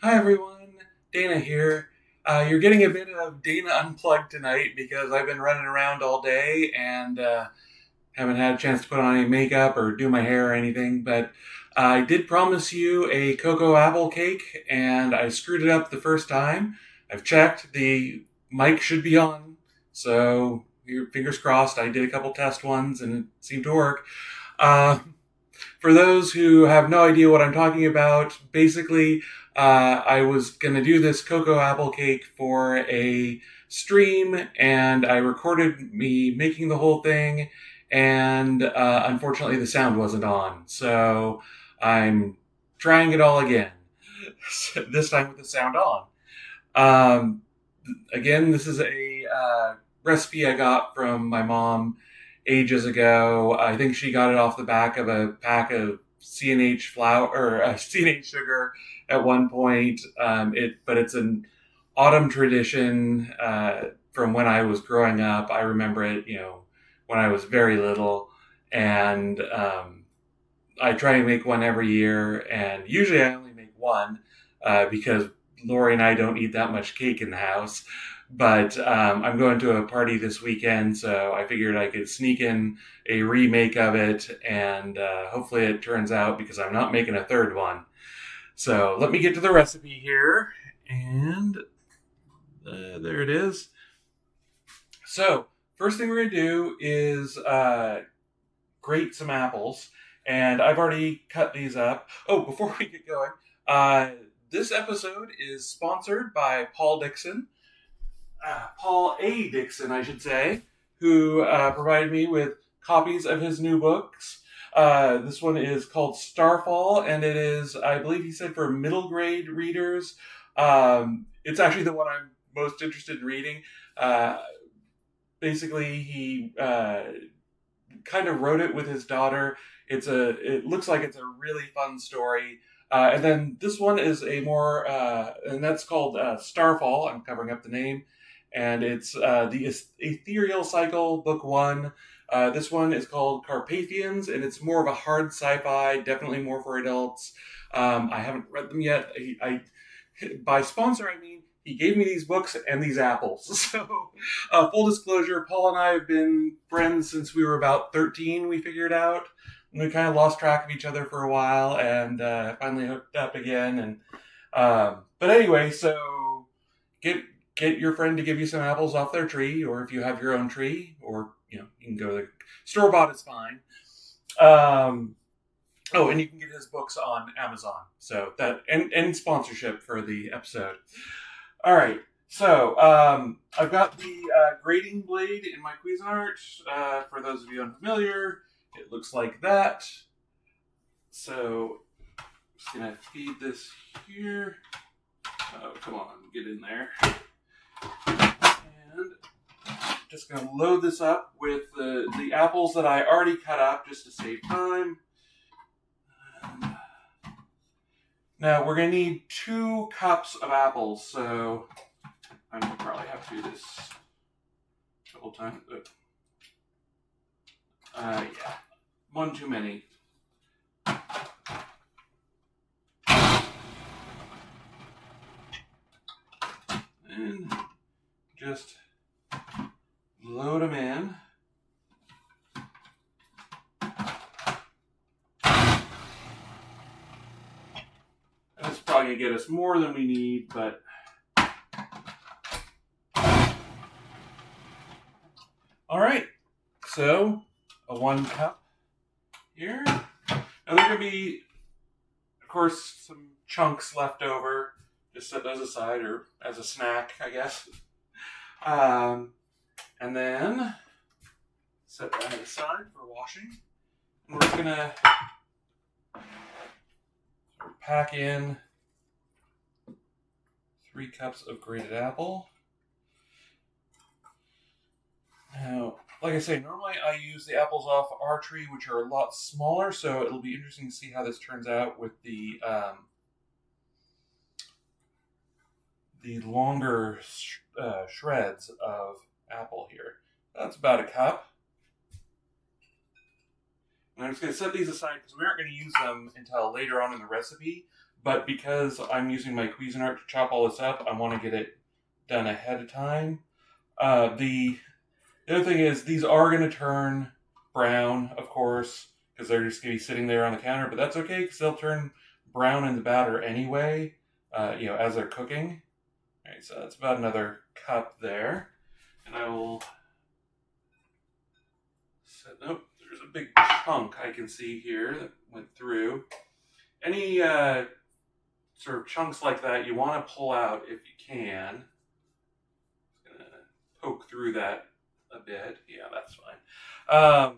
Hi everyone, Dana here. You're getting a bit of Dana Unplugged tonight because I've been running around all day and haven't had a chance to put on any makeup or do my hair or anything. But I did promise you a cocoa apple cake and I screwed it up the first time. I've checked, the mic should be on, so your fingers crossed. I did a couple test ones and it seemed to work. Uh, for those who have no idea what I'm talking about, basically, I was going to do this cocoa apple cake for a stream, and I recorded me making the whole thing, and unfortunately, the sound wasn't on. So I'm trying it all again, this time with the sound on. Um, Again, this is a recipe I got from my mom ages ago. I think she got it off the back of a pack of CNH flour or CNH sugar at one point. But it's an autumn tradition from when I was growing up. I remember it, when I was very little, and I try and make one every year. And usually I only make one because Lori and I don't eat that much cake in the house. But I'm going to a party this weekend, so I figured I could sneak in a remake of it, and hopefully it turns out because I'm not making a third one. So let me get to the recipe here, and there it is. So first thing we're going to do is grate some apples, and I've already cut these up. Oh, before we get going, this episode is sponsored by Paul A. Dixon, I should say, who provided me with copies of his new books. This one is called Starfall, and it is, I believe he said, for middle grade readers. It's actually the one I'm most interested in reading. Basically, he kind of wrote it with his daughter. It looks like it's a really fun story. And then this one is a more, and that's called Starfall. I'm covering up the name. And it's the Ethereal Cycle, Book 1. This one is called Carpathians, and it's more of a hard sci-fi, definitely more for adults. I haven't read them yet. By sponsor, I mean he gave me these books and these apples. So, full disclosure, Paul and I have been friends since we were about 13, we figured out. We kind of lost track of each other for a while, and finally hooked up again. And but anyway, so get your friend to give you some apples off their tree, or if you have your own tree, or you can go to the store bought is fine. Oh, and you can get his books on Amazon. So that and sponsorship for the episode. All right. So I've got the grating blade in my Cuisinart. For those of you unfamiliar, it looks like that. So I'm just gonna feed this here. Oh, come on, get in there. And just gonna load this up with the apples that I already cut up just to save time. Now we're gonna need 2 cups of apples, so I'm gonna probably have to do this a couple times. But yeah, one too many. And just load them in. That's probably going to get us more than we need, but all right. So a 1 cup here. Now there are going to be, of course, some chunks left over. Just set those aside, or as a snack, I guess. And then set that aside for washing. And we're just going to pack in 3 cups of grated apple. Now, like I say, normally I use the apples off our tree, which are a lot smaller, so it'll be interesting to see how this turns out with the longer shreds of apple here. That's about a cup. And I'm just going to set these aside because we aren't going to use them until later on in the recipe. but because I'm using my Cuisinart to chop all this up, I want to get it done ahead of time. The other thing is these are going to turn brown, of course, because they're just going to be sitting there on the counter, but that's okay because they'll turn brown in the batter anyway, as they're cooking. All right, so that's about another cup there. And I will set, oh, there's a big chunk I can see here that went through. Any sort of chunks like that you want to pull out if you can. Just gonna poke through that a bit. Yeah, that's fine.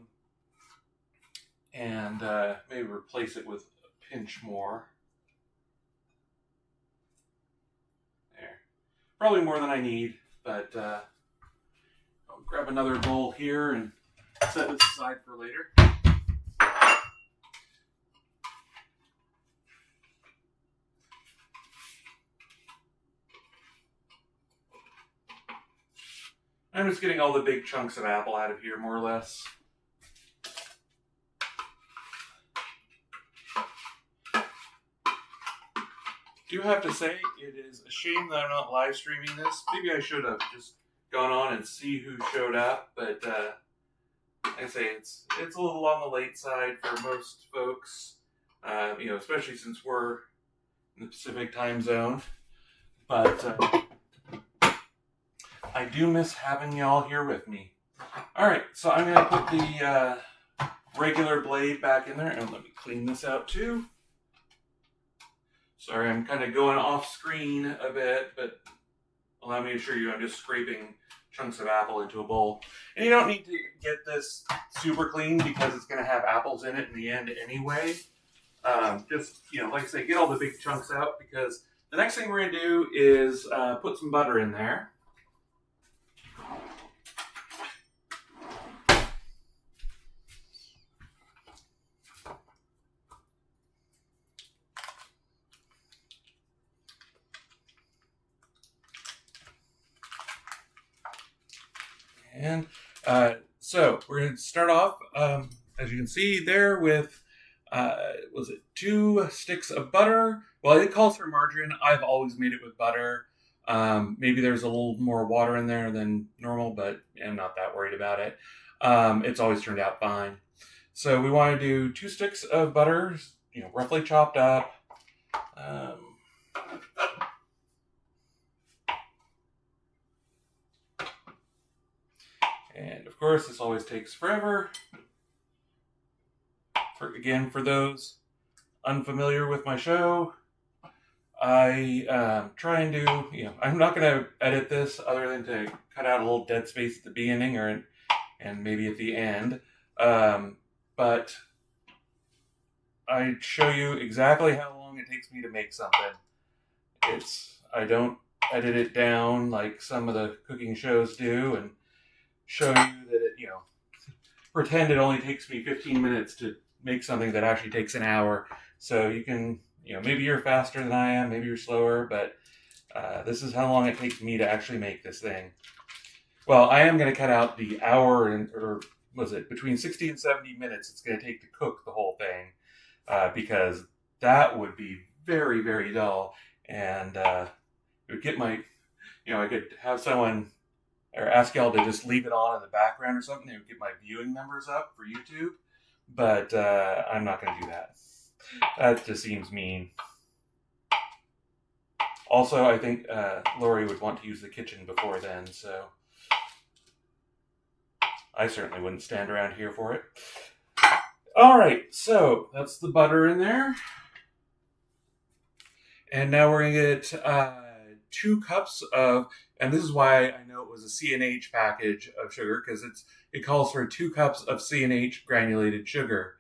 And maybe replace it with a pinch more. There. Probably more than I need, but I'll grab another bowl here and set this aside for later. I'm just getting all the big chunks of apple out of here, more or less. Do have to say, it is a shame that I'm not live streaming this. Maybe I should have just gone on and see who showed up, but like I say, it's a little on the late side for most folks, especially since we're in the Pacific time zone. But I do miss having y'all here with me. All right, so I'm going to put the regular blade back in there, and let me clean this out too. Sorry, I'm kind of going off screen a bit, but allow me to assure you I'm just scraping chunks of apple into a bowl. And you don't need to get this super clean because it's going to have apples in it in the end anyway. Just, like I say, get all the big chunks out because the next thing we're going to do is put some butter in there. And so we're going to start off, as you can see there, with, 2 sticks of butter? Well, it calls for margarine. I've always made it with butter. Maybe there's a little more water in there than normal, but I'm not that worried about it. It's always turned out fine. So we want to do 2 sticks of butter, roughly chopped up. And of course, this always takes forever. For those unfamiliar with my show, I try and do, I'm not going to edit this other than to cut out a little dead space at the beginning and maybe at the end. But I show you exactly how long it takes me to make something. I don't edit it down like some of the cooking shows do and show you that it, pretend it only takes me 15 minutes to make something that actually takes an hour. So you can, maybe you're faster than I am, maybe you're slower, but this is how long it takes me to actually make this thing. Well, I am going to cut out the hour or was it between 60 and 70 minutes it's going to take to cook the whole thing because that would be very, very dull. And it would get my, I could have someone or ask y'all to just leave it on in the background or something. It would get my viewing numbers up for YouTube. But I'm not going to do that. That just seems mean. Also, I think Lori would want to use the kitchen before then, so I certainly wouldn't stand around here for it. All right, so that's the butter in there. And now we're going to get 2 cups of, and this is why I know it was a C&H package of sugar, because it calls for 2 cups of C&H granulated sugar.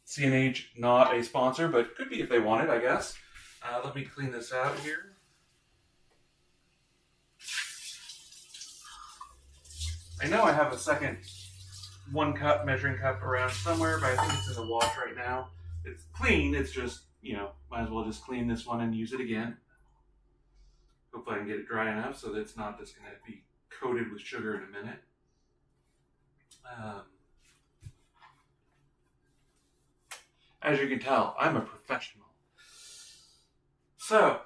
C&H, not a sponsor, but could be if they wanted, I guess. Let me clean this out here. I know I have a second 1 cup measuring cup around somewhere, but I think it's in the wash right now. It's clean, it's just, might as well just clean this one and use it again. Hopefully I can get it dry enough so that it's not just going to be coated with sugar in a minute. As you can tell, I'm a professional. So,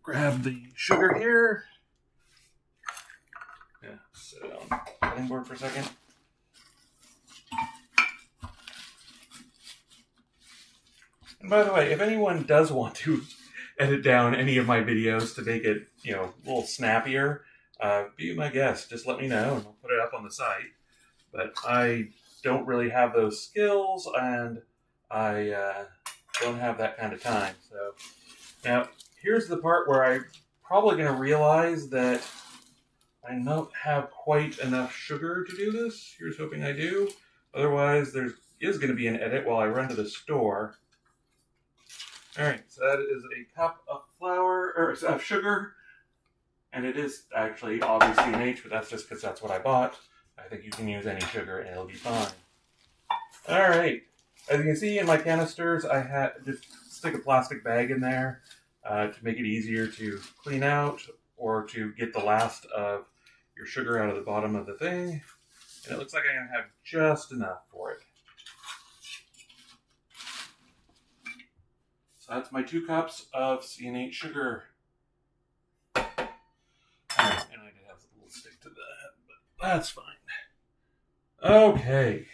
grab the sugar here. Yeah, set it on the cutting board for a second. And by the way, if anyone does want to edit down any of my videos to make it, a little snappier, be my guest. Just let me know, and I'll put it up on the site. But I don't really have those skills, and I don't have that kind of time. So now, here's the part where I'm probably going to realize that I don't have quite enough sugar to do this. Here's hoping I do. Otherwise, there is going to be an edit while I run to the store. All right, so that is a cup of flour, or of sugar, and it is actually obviously an H, but that's just because that's what I bought. I think you can use any sugar and it'll be fine. All right, as you can see in my canisters, I had just stick a plastic bag in there to make it easier to clean out or to get the last of your sugar out of the bottom of the thing. And it looks like I'm gonna have just enough for it. So that's my 2 cups of CNH sugar. And I did have a little stick to that, but that's fine. Okay.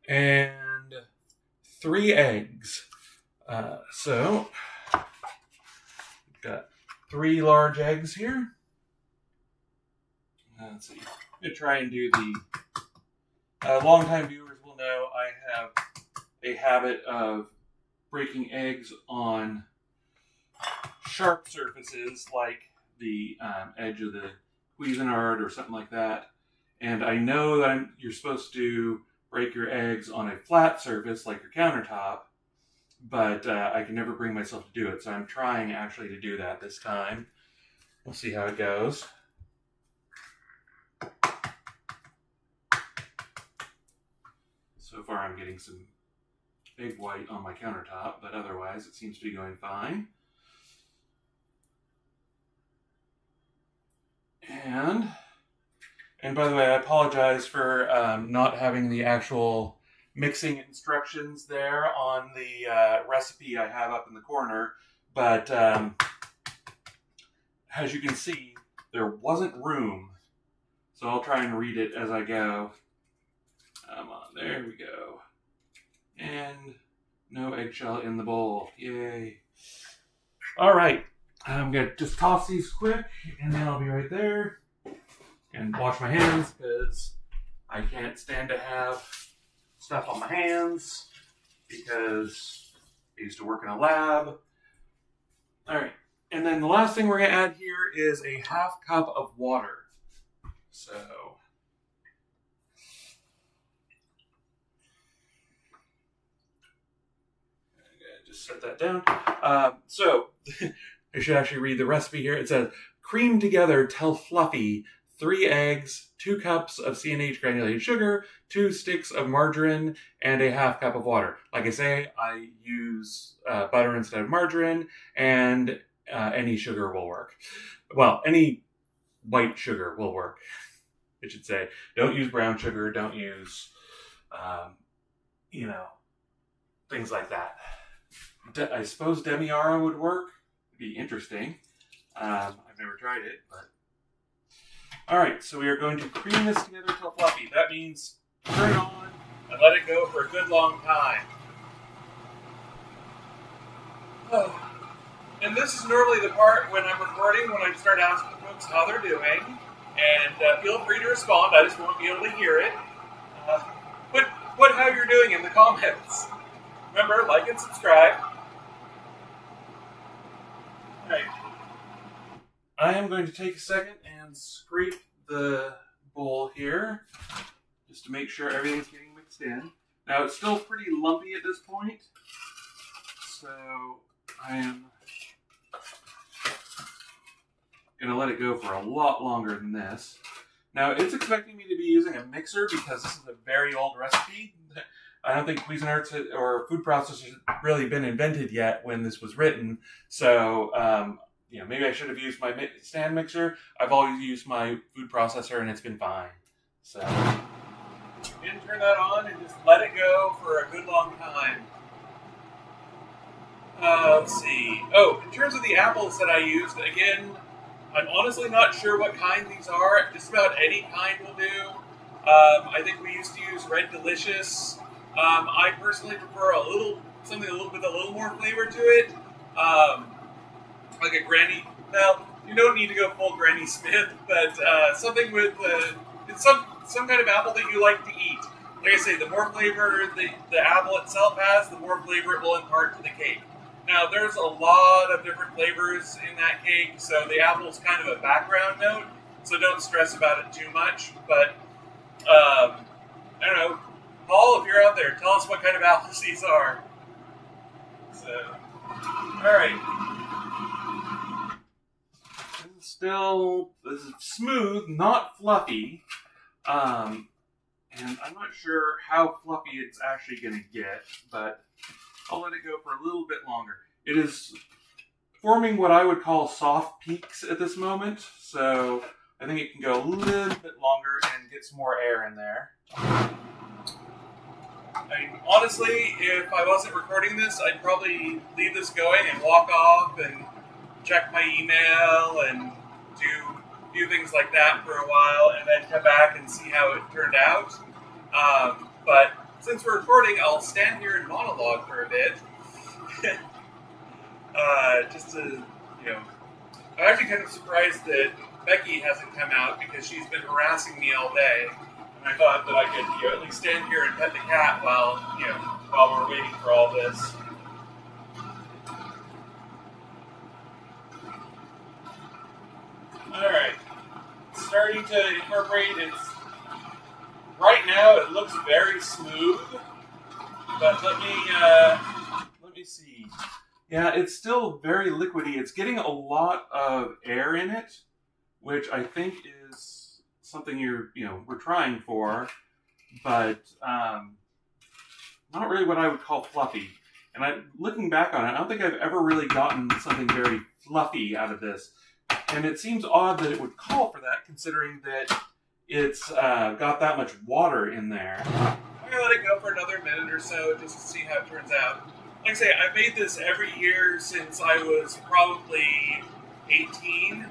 And 3 eggs. So, we've got 3 large eggs here. Let's see. I'm going to try and do the... longtime viewers will know I have a habit of breaking eggs on sharp surfaces like the edge of the Cuisinart or something like that. And I know that you're supposed to break your eggs on a flat surface like your countertop, but I can never bring myself to do it. So I'm trying actually to do that this time. We'll see how it goes. So far I'm getting some egg white on my countertop, but otherwise it seems to be going fine. And by the way, I apologize for not having the actual mixing instructions there on the recipe I have up in the corner, but as you can see, there wasn't room, so I'll try and read it as I go. Come on, there we go. And no eggshell in the bowl. Yay. All right. I'm going to just toss these quick, and then I'll be right there. And wash my hands, because I can't stand to have stuff on my hands, because I used to work in a lab. All right. And then the last thing we're going to add here is a half cup of water. So... just set that down. So I should actually read the recipe here. It says, cream together till fluffy, 3 eggs, 2 cups of CNH granulated sugar, 2 sticks of margarine, and a half cup of water. Like I say, I use butter instead of margarine, and any sugar will work. Well, any white sugar will work, I should say. Don't use brown sugar. Don't use, things like that. I suppose Demiara would work. It'd be interesting. I've never tried it, but... Alright, so we are going to cream this together till fluffy. That means turn it on and let it go for a good long time. Oh. And this is normally the part when I'm recording, when I start asking folks how they're doing. And feel free to respond. I just won't be able to hear it. Put how you're doing in the comments. Remember, like and subscribe. Alright. I am going to take a second and scrape the bowl here, just to make sure everything's getting mixed in. Now, it's still pretty lumpy at this point, so I am going to let it go for a lot longer than this. Now, it's expecting me to be using a mixer because this is a very old recipe. I don't think Cuisinarts or food processors had really been invented yet when this was written. So, maybe I should have used my stand mixer. I've always used my food processor, and it's been fine. So, you can turn that on and just let it go for a good long time. Let's see. Oh, in terms of the apples that I used, again, I'm honestly not sure what kind these are. Just about any kind will do. I think we used to use Red Delicious. I personally prefer something a little more flavor to it. Um, like a Granny. Well, you don't need to go full Granny Smith, but something with it's some kind of apple that you like to eat. Like I say, the more flavor the apple itself has, the more flavor it will impart to the cake. Now, there's a lot of different flavors in that cake, so the apple is kind of a background note. So don't stress about it too much. But I don't know, Paul, if you're out there, tell us what kind of apples these are. So, all right. This is smooth, not fluffy. Um, and I'm not sure how fluffy it's actually going to get, but I'll let it go for a little bit longer. It is forming what I would call soft peaks at this moment, so I think it can go a little bit longer and get some more air in there. I mean, honestly, if I wasn't recording this, I'd probably leave this going and walk off and check my email and do things like that for a while, and then come back and see how it turned out. But since we're recording, I'll stand here and monologue for a bit, just to, I'm actually kind of surprised that Becky hasn't come out because she's been harassing me all day, and I thought that I could, at least stand here and pet the cat while we're waiting for all this. All right, starting to incorporate. Right now it looks very smooth, but let me see. Yeah, it's still very liquidy. It's getting a lot of air in it, which I think is something we're trying for, but not really what I would call fluffy. And looking back on it, I don't think I've ever really gotten something very fluffy out of this. And it seems odd that it would call for that, considering that it's got that much water in there. I'm going to let it go for another minute or so just to see how it turns out. Like I say, I've made this every year since I was probably 18,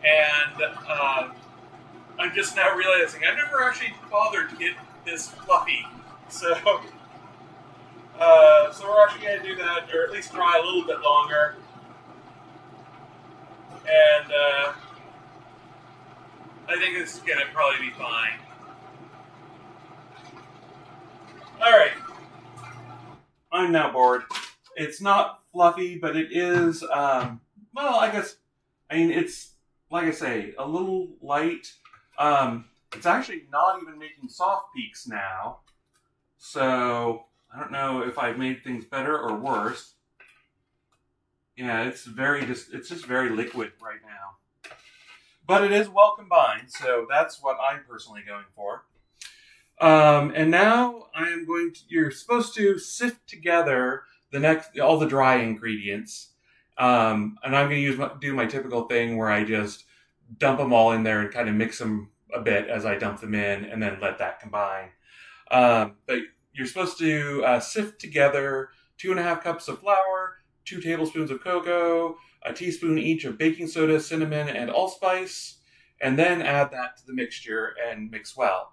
and I'm just now realizing I've never actually bothered to get this fluffy. So we're actually going to do that, or at least try a little bit longer. And I think this is going to probably be fine. Alright. I'm now bored. It's not fluffy, but it is, it's, like I say, a little light. It's actually not even making soft peaks now. So, I don't know if I've made things better or worse. Yeah, it's just very liquid right now. But it is well combined, so that's what I'm personally going for. And now you're supposed to sift together all the dry ingredients. And I'm going to do my typical thing where I just dump them all in there and kind of mix them a bit as I dump them in and then let that combine. But you're supposed to sift together 2.5 cups of flour, 2 tablespoons of cocoa, a teaspoon each of baking soda, cinnamon, and allspice, and then add that to the mixture and mix well.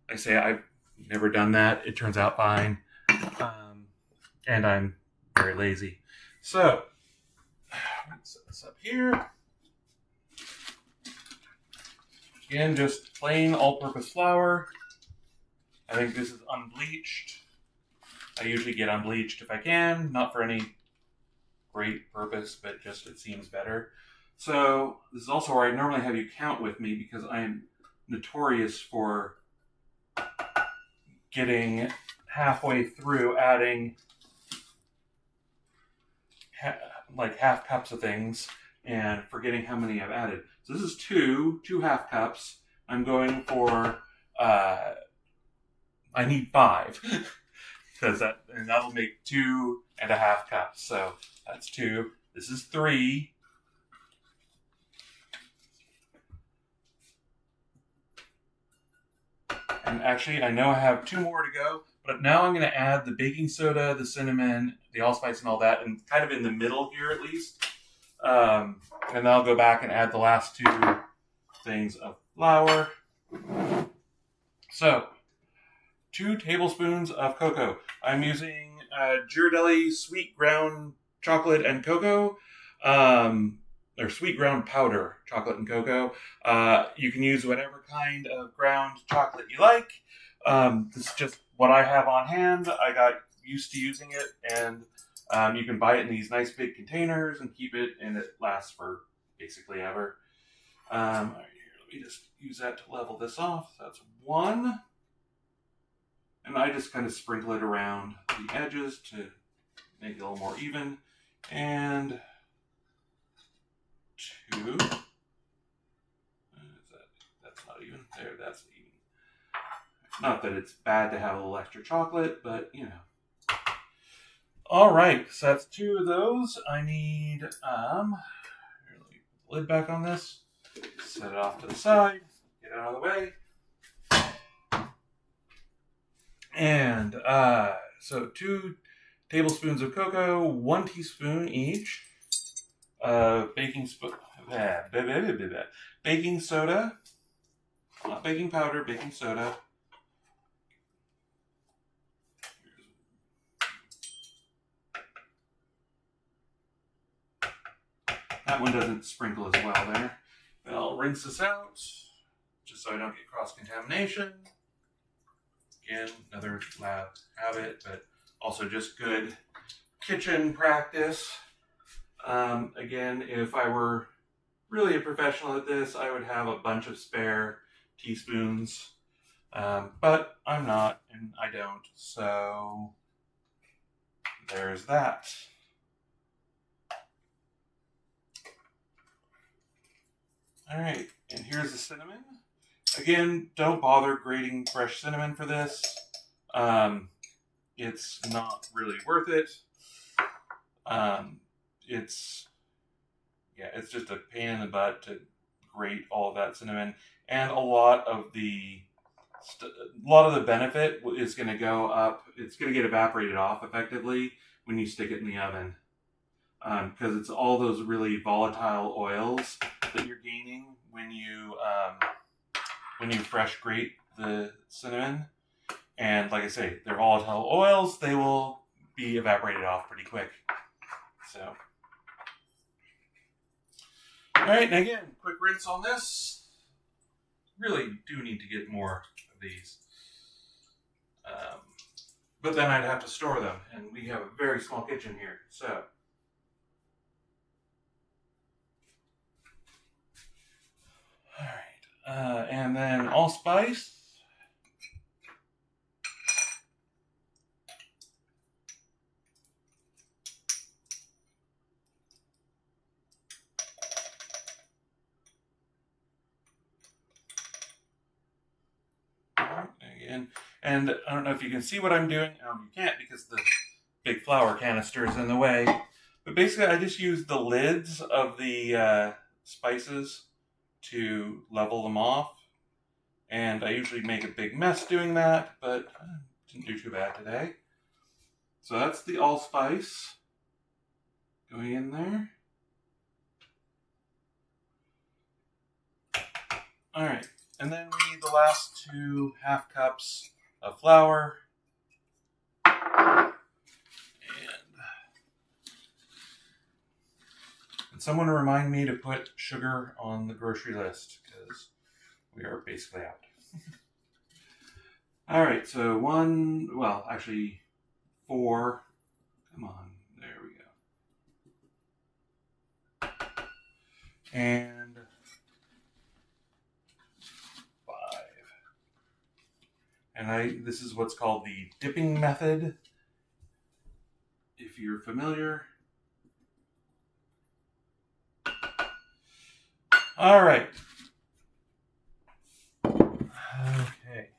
I say I've never done that. It turns out fine. And I'm very lazy. So, let's set this up here. Again, just plain all-purpose flour. I think this is unbleached. I usually get unbleached if I can, not for any great purpose, but just it seems better. So this is also where I normally have you count with me because I am notorious for getting halfway through adding half cups of things and forgetting how many I've added. So this is two half cups. I'm going for, I need 5 because that'll make 2.5 cups. So that's 2. This is 3. And actually, I know I have 2 more to go, but But now I'm going to add the baking soda, the cinnamon, the allspice, and all that, and kind of in the middle here at least. And then I'll go back and add the last two things of flour. So, 2 tablespoons of cocoa. I'm using Ghirardelli sweet ground chocolate and cocoa, or sweet ground powder chocolate and cocoa. You can use whatever kind of ground chocolate you like. This is just what I have on hand. I got used to using it, and you can buy it in these nice big containers and keep it, and it lasts for basically ever. All right, here, let me just use that to level this off. That's 1. And I just kind of sprinkle it around the edges to make it a little more even. And 2. That's not even. There, that's even. Not that it's bad to have a little extra chocolate, but you know. All right, so that's 2 of those. I need, here, let me put the lid back on this. Set it off to the side. Get it out of the way. And so 2 tablespoons of cocoa, 1 teaspoon each of baking soda, not baking powder, baking soda. That one doesn't sprinkle as well there. Then I'll rinse this out, just so I don't get cross-contamination. Again, another lab habit, but also just good kitchen practice. Again, if I were really a professional at this, I would have a bunch of spare teaspoons, but I'm not, and I don't, so there's that. All right, and here's the cinnamon. Again, don't bother grating fresh cinnamon for this. It's not really worth it. It's just a pain in the butt to grate all of that cinnamon, and a lot of the benefit is going to go up. It's going to get evaporated off effectively when you stick it in the oven, because it's all those really volatile oils that you're gaining when you fresh grate the cinnamon. And like I say, they're volatile oils. They will be evaporated off pretty quick. So, all right, and again, quick rinse on this. Really do need to get more of these. But then I'd have to store them, and we have a very small kitchen here, so. All right, and then allspice. Again, and I don't know if you can see what I'm doing. You can't because the big flour canister is in the way. But basically, I just use the lids of the spices to level them off. And I usually make a big mess doing that, but didn't do too bad today. So that's the allspice going in there. All right, and then we need the last 2 half cups of flour. And someone remind me to put sugar on the grocery list, because we are basically out. All right, so 4. Come on, there we go. And 5. And this is what's called the dipping method, if you're familiar. All right. Okay.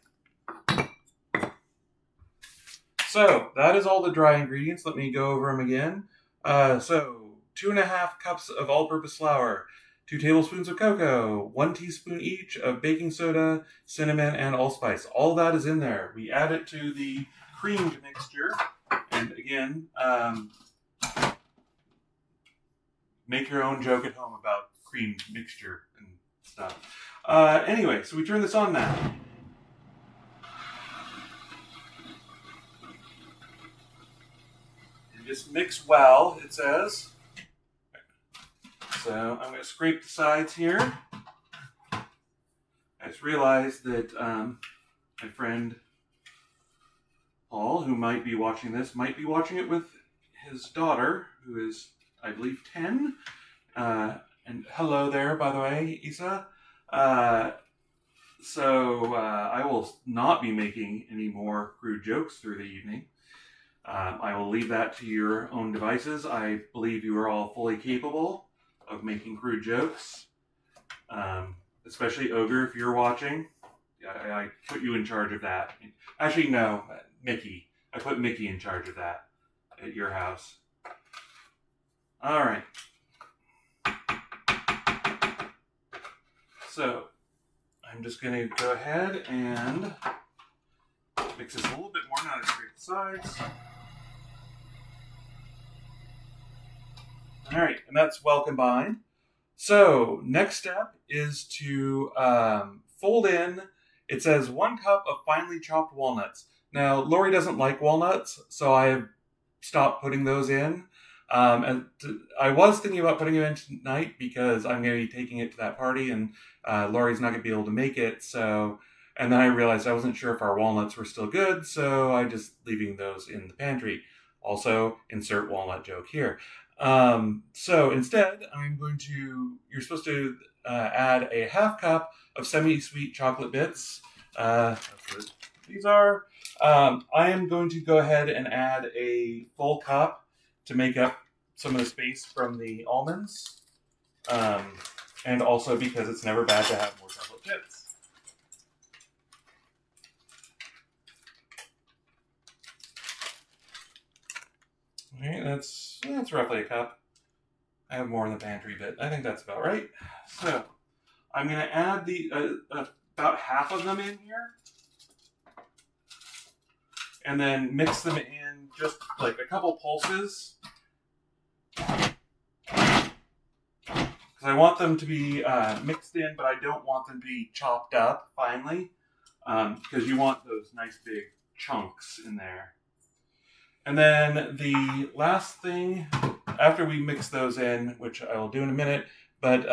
So that is all the dry ingredients. Let me go over them again. So 2.5 cups of all-purpose flour, 2 tablespoons of cocoa, 1 teaspoon each of baking soda, cinnamon, and allspice. All that is in there. We add it to the creamed mixture. And again, make your own joke at home about creamed mixture and stuff. Anyway, so we turn this on now. And just mix well, it says. So I'm going to scrape the sides here. I just realized that my friend Paul, who might be watching this, might be watching it with his daughter, who is, I believe, 10. And hello there, by the way, Isa. So I will not be making any more crude jokes through the evening. I will leave that to your own devices. I believe you are all fully capable of making crude jokes. Especially Ogre, if you're watching. I put you in charge of that. Actually, no, Mickey. I put Mickey in charge of that at your house. All right. So, I'm just going to go ahead and mix this a little bit more now that I scrape the sides. All right, and that's well combined. So, next step is to fold in, it says 1 cup of finely chopped walnuts. Now, Lori doesn't like walnuts, so I have stopped putting those in. And I was thinking about putting it in tonight because I'm going to be taking it to that party, and Lori's not going to be able to make it. So, and then I realized I wasn't sure if our walnuts were still good, so I'm just leaving those in the pantry. Also, insert walnut joke here. So instead, you're supposed to add a 1/2 cup of semi-sweet chocolate bits. That's what these are. I am going to go ahead and add a full cup to make up some of the space from the almonds. And also because it's never bad to have more chocolate chips. Okay, that's roughly a cup. I have more in the pantry, but I think that's about right. So I'm going to add about half of them in here. And then mix them in just like a couple pulses. Because I want them to be mixed in, but I don't want them to be chopped up finely. Because you want those nice big chunks in there. And then the last thing, after we mix those in, which I will do in a minute, but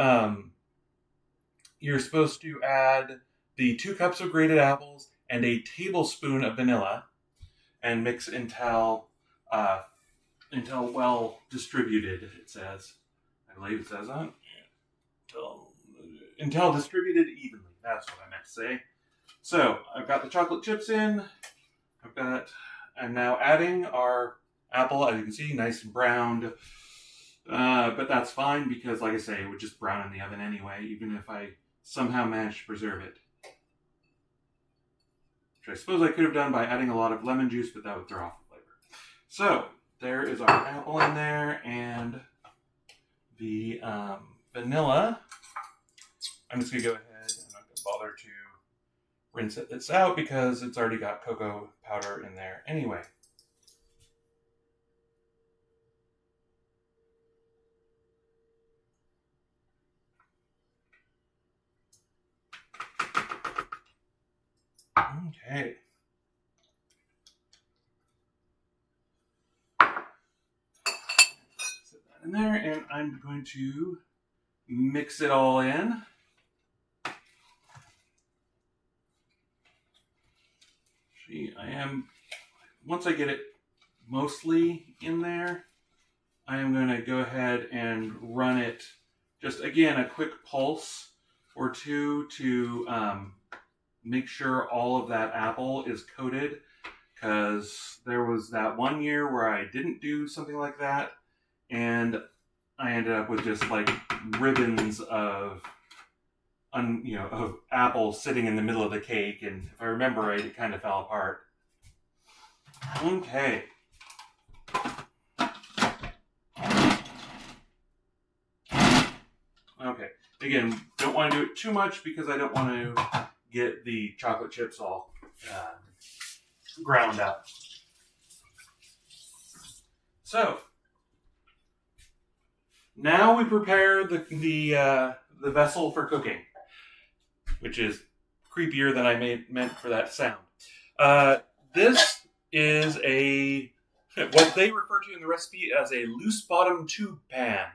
you're supposed to add the 2 cups of grated apples and a tablespoon of vanilla. And mix until well distributed, it says. I believe it says that. Until distributed evenly. That's what I meant to say. So, I've got the chocolate chips in. I'm now adding our apple, as you can see, nice and browned. But that's fine because, like I say, it would just brown in the oven anyway, even if I somehow managed to preserve it. I suppose I could have done by adding a lot of lemon juice, but that would throw off the flavor. So, there is our apple in there, and the vanilla. I'm just going to go ahead, and I'm not going to bother to rinse this out because it's already got cocoa powder in there anyway. Okay. Set that in there, and I'm going to mix it all in. Once I get it mostly in there, I am going to go ahead and run it, just again, a quick pulse or two to make sure all of that apple is coated, because there was that one year where I didn't do something like that, and I ended up with just like ribbons of apple sitting in the middle of the cake, and if I remember right, it kind of fell apart. Okay. Okay. Again, don't want to do it too much because I don't want to get the chocolate chips all ground up. So now we prepare the vessel for cooking, which is creepier than I meant for that sound. This is what they refer to in the recipe as a loose bottom tube pan.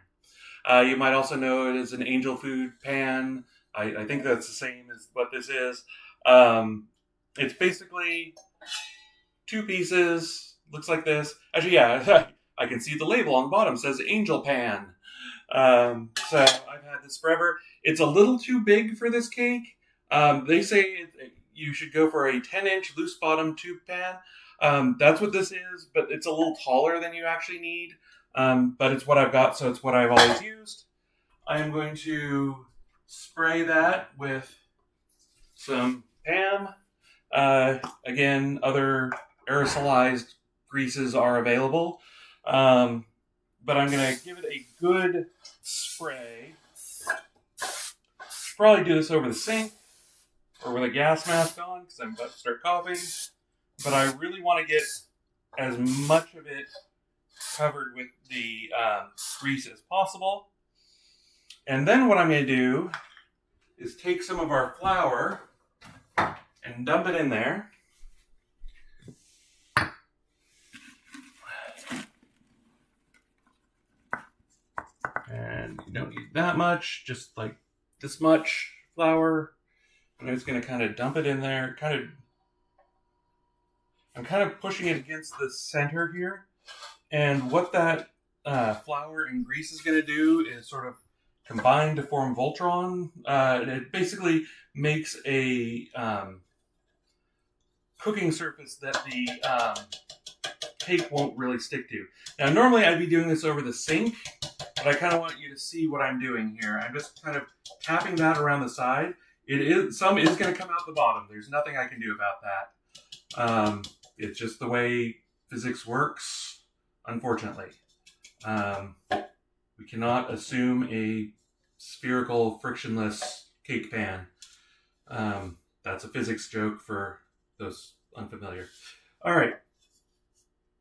You might also know it as an angel food pan. I think that's the same as what this is. It's basically two pieces. Looks like this. Actually, yeah, I can see the label on the bottom. It says angel pan. So I've had this forever. It's a little too big for this cake. They say you should go for a 10-inch loose bottom tube pan. That's what this is, but it's a little taller than you actually need. But it's what I've got, so it's what I've always used. I am going to spray that with some Pam. Again, other aerosolized greases are available. But I'm going to give it a good spray. Probably do this over the sink or with a gas mask on because I'm about to start coughing. But I really want to get as much of it covered with the grease as possible. And then what I'm going to do is take some of our flour and dump it in there. And you don't need that much, just like this much flour. And I'm just going to kind of dump it in there. I'm kind of pushing it against the center here. And what that flour and grease is going to do is sort of combine to form Voltron. It basically makes a cooking surface that the cake won't really stick to. Now, normally I'd be doing this over the sink, but I kind of want you to see what I'm doing here. I'm just kind of tapping that around the side. Some is going to come out the bottom. There's nothing I can do about that. It's just the way physics works, unfortunately. We cannot assume a spherical, frictionless cake pan. That's a physics joke for those unfamiliar. All right.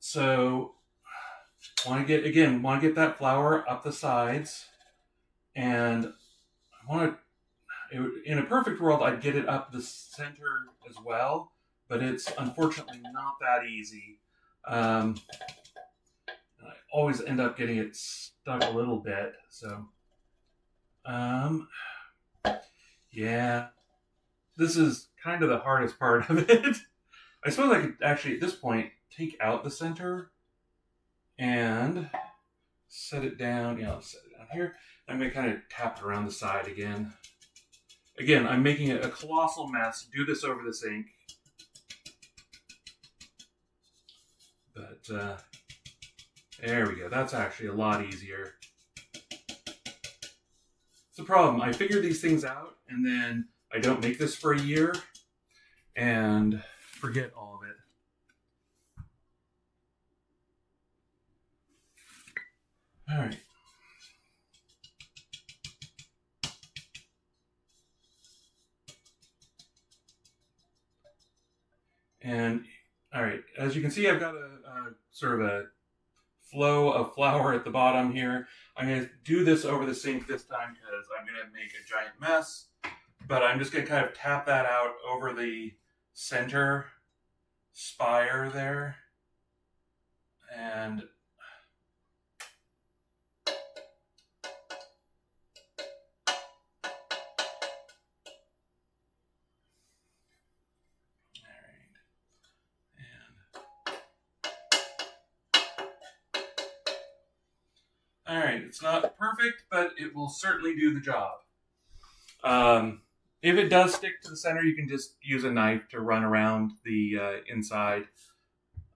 So, want to get that flour up the sides, and in a perfect world, I'd get it up the center as well, but it's unfortunately not that easy. I always end up getting it stuck a little bit, so, yeah, this is kind of the hardest part of it. I suppose I could actually, at this point, take out the center and set it down. Yeah, I'll set it down here. I'm going to kind of tap it around the side again. Again, I'm making it a colossal mess. Do this over the sink. But there we go. That's actually a lot easier. It's a problem. I figure these things out, and then I don't make this for a year, and forget all of it. All right. And all right, as you can see, I've got a sort of a flow of flour at the bottom here. I'm going to do this over the sink this time because I'm going to make a giant mess. But I'm just going to kind of tap that out over the center spire there. And all right, it's not perfect, but it will certainly do the job. If it does stick to the center, you can just use a knife to run around the inside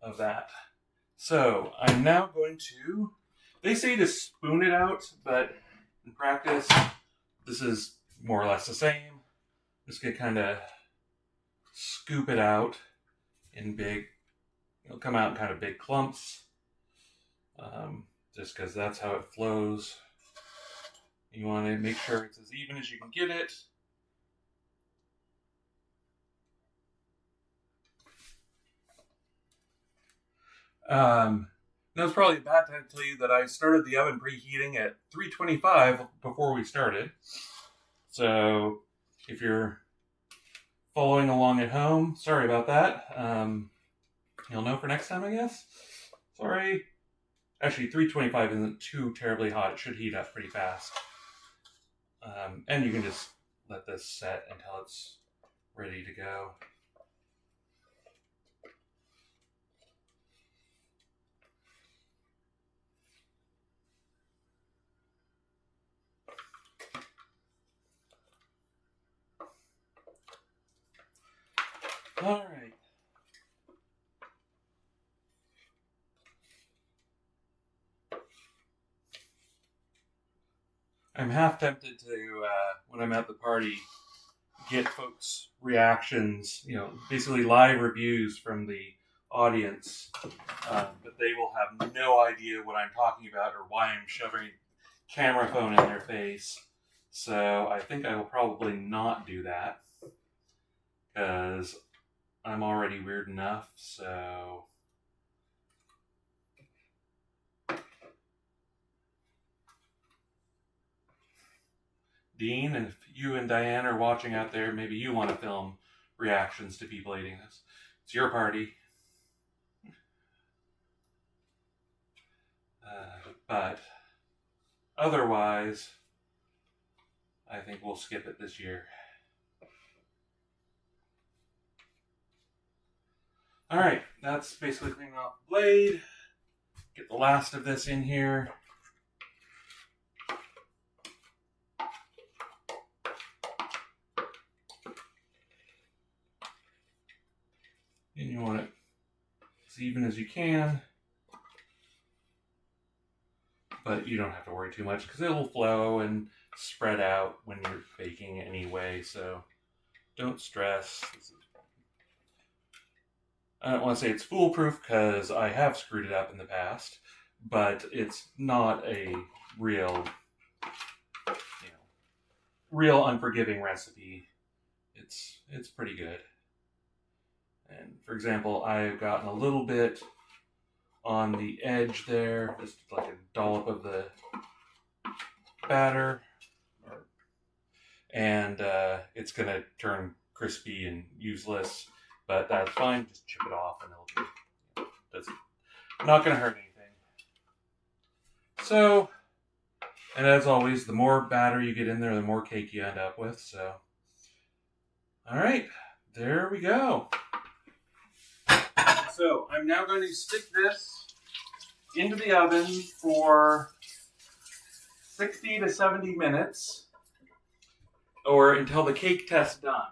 of that. So I'm now going to, they say to spoon it out, but in practice, this is more or less the same. Just going to kind of scoop it out in big, it'll come out in kind of big clumps. Just because that's how it flows. You want to make sure it's as even as you can get it. Now, it's probably a bad time to tell you that I started the oven preheating at 325 before we started. So, if you're following along at home, sorry about that. You'll know for next time, I guess. Sorry. Actually, 325 isn't too terribly hot. It should heat up pretty fast. And you can just let this set until it's ready to go. All right. I'm half tempted to, when I'm at the party, get folks' reactions, basically live reviews from the audience, but they will have no idea what I'm talking about or why I'm shoving a camera phone in their face. So I think I will probably not do that, because I'm already weird enough, so... Dean, and if you and Diane are watching out there, maybe you want to film reactions to people eating this. It's your party. But otherwise, I think we'll skip it this year. Alright, that's basically cleaning off the blade. Get the last of this in here. And you want it as even as you can. But you don't have to worry too much because it'll flow and spread out when you're baking anyway, so don't stress. I don't want to say it's foolproof because I have screwed it up in the past, but it's not a real unforgiving recipe. It's pretty good. And for example, I've gotten a little bit on the edge there, just like a dollop of the batter, and it's going to turn crispy and useless, but that's fine. Just chip it off and it's not going to hurt anything. So, and as always, the more batter you get in there, the more cake you end up with. So, all right, there we go. So I'm now going to stick this into the oven for 60 to 70 minutes, or until the cake test's done.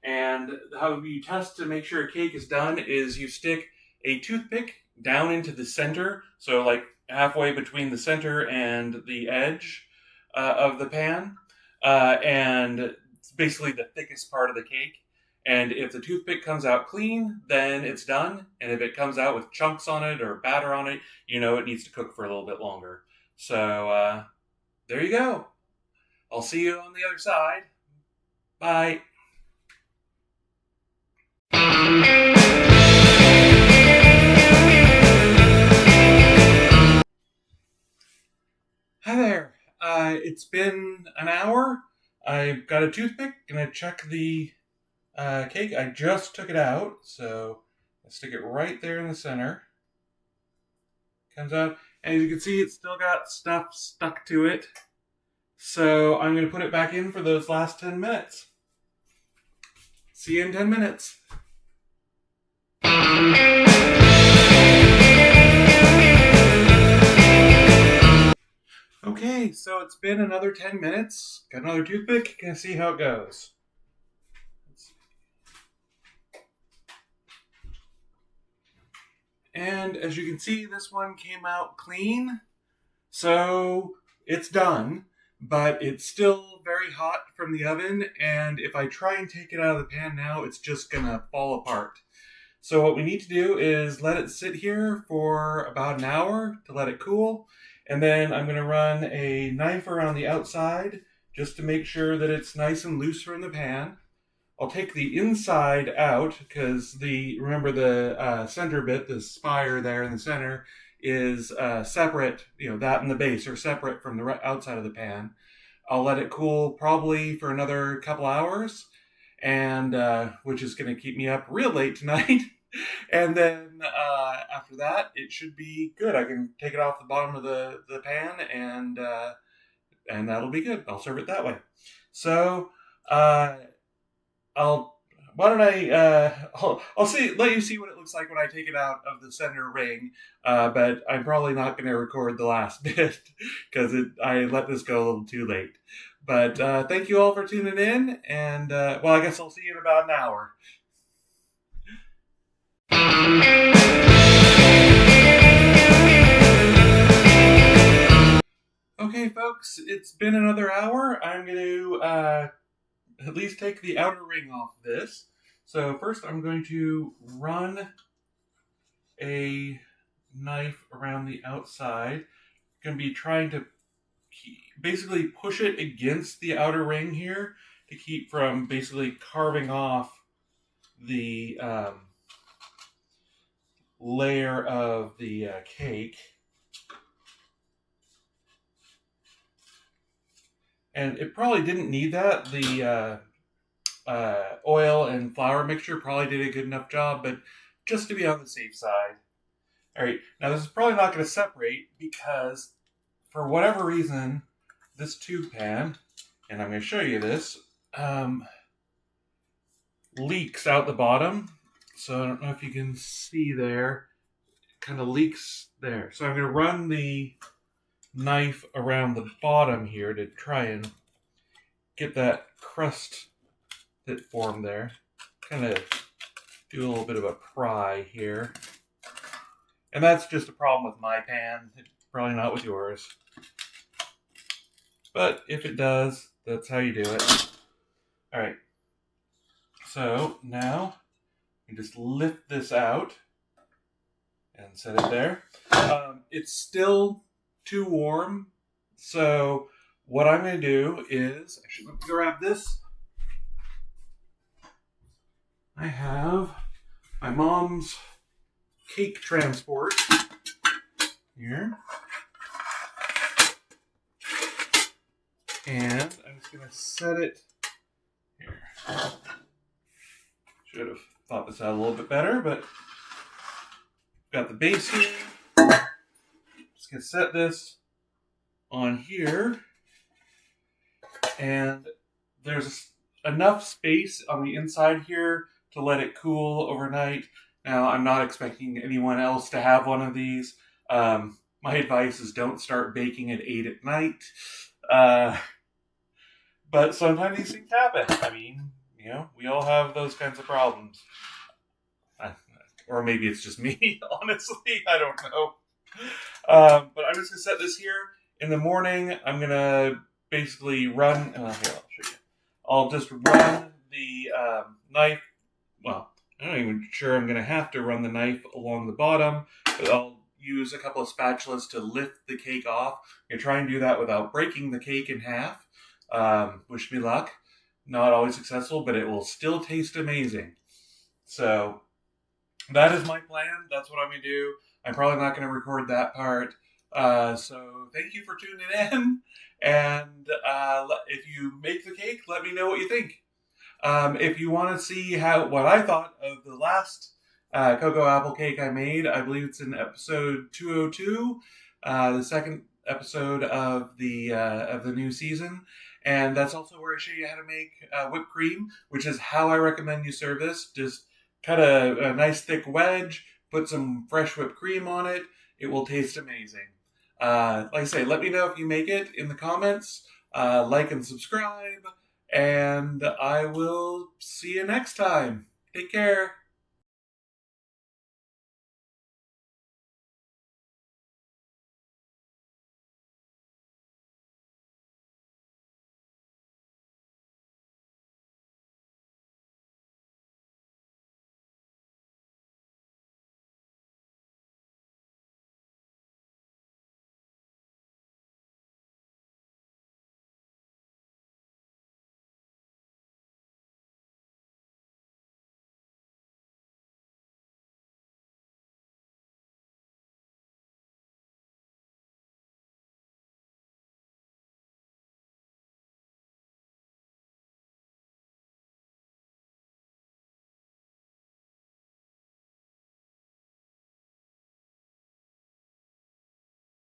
And how you test to make sure a cake is done is you stick a toothpick down into the center, so like halfway between the center and the edge of the pan, and it's basically the thickest part of the cake. And if the toothpick comes out clean, then it's done. And if it comes out with chunks on it or batter on it, it needs to cook for a little bit longer. So there you go. I'll see you on the other side. Bye. Hi there. It's been an hour. I've got a toothpick. Gonna check the cake. I just took it out, so I stick it right there in the center. Comes out, and as you can see, it's still got stuff stuck to it. So I'm going to put it back in for those last 10 minutes. See you in 10 minutes. Okay, so it's been another 10 minutes. Got another toothpick. Gonna see how it goes. And as you can see, this one came out clean. So it's done, but it's still very hot from the oven. And if I try and take it out of the pan now, it's just gonna fall apart. So what we need to do is let it sit here for about an hour to let it cool. And then I'm gonna run a knife around the outside just to make sure that it's nice and loose from the pan. I'll take the inside out because remember the center bit, the spire there in the center, is separate, that and the base are separate from the outside of the pan. I'll let it cool probably for another couple hours, and which is going to keep me up real late tonight. And then after that, it should be good. I can take it off the bottom of the pan, and that'll be good. I'll serve it that way. So I'll why don't I'll let you see what it looks like when I take it out of the center ring. But I'm probably not going to record the last bit because I let this go a little too late. But thank you all for tuning in, and I guess I'll see you in about an hour. Okay, folks, it's been another hour. I'm going to at least take the outer ring off this. So first I'm going to run a knife around the outside. I'm going to be trying to basically push it against the outer ring here to keep from basically carving off the layer of the cake. And it probably didn't need that. The oil and flour mixture probably did a good enough job, but just to be on the safe side. All right, now this is probably not going to separate because for whatever reason, this tube pan, and I'm going to show you this, leaks out the bottom. So I don't know if you can see there. It kind of leaks there. So I'm going to run the knife around the bottom here to try and get that crust that formed there. Kind of do a little bit of a pry here. And that's just a problem with my pan. It's probably not with yours. But if it does, that's how you do it. All right. So now you just lift this out and set it there. It's still too warm. So what I'm going to do is, actually, let me grab this. I have my mom's cake transport here. And I'm just going to set it here. Should have thought this out a little bit better, but got the base here. Just going to set this on here. And there's enough space on the inside here to let it cool overnight. Now, I'm not expecting anyone else to have one of these. My advice is don't start baking at 8 at night. But sometimes these things happen. I mean, we all have those kinds of problems. Or maybe it's just me, honestly. I don't know. But I'm just going to set this here. In the morning, I'm going to basically run... here, I'll show you. I'll just run the knife... Well, I'm not even sure I'm going to have to run the knife along the bottom, but I'll use a couple of spatulas to lift the cake off. I'm going to try and do that without breaking the cake in half. Wish me luck. Not always successful, but it will still taste amazing. So that is my plan. That's what I'm going to do. I'm probably not going to record that part. So thank you for tuning in. And if you make the cake, let me know what you think. If you want to see what I thought of the last cocoa apple cake I made, I believe it's in episode 202, the second episode of the new season. And that's also where I show you how to make whipped cream, which is how I recommend you serve this. Just cut a nice thick wedge, put some fresh whipped cream on it. It will taste amazing. Like I say, let me know if you make it in the comments. Like and subscribe. And I will see you next time. Take care.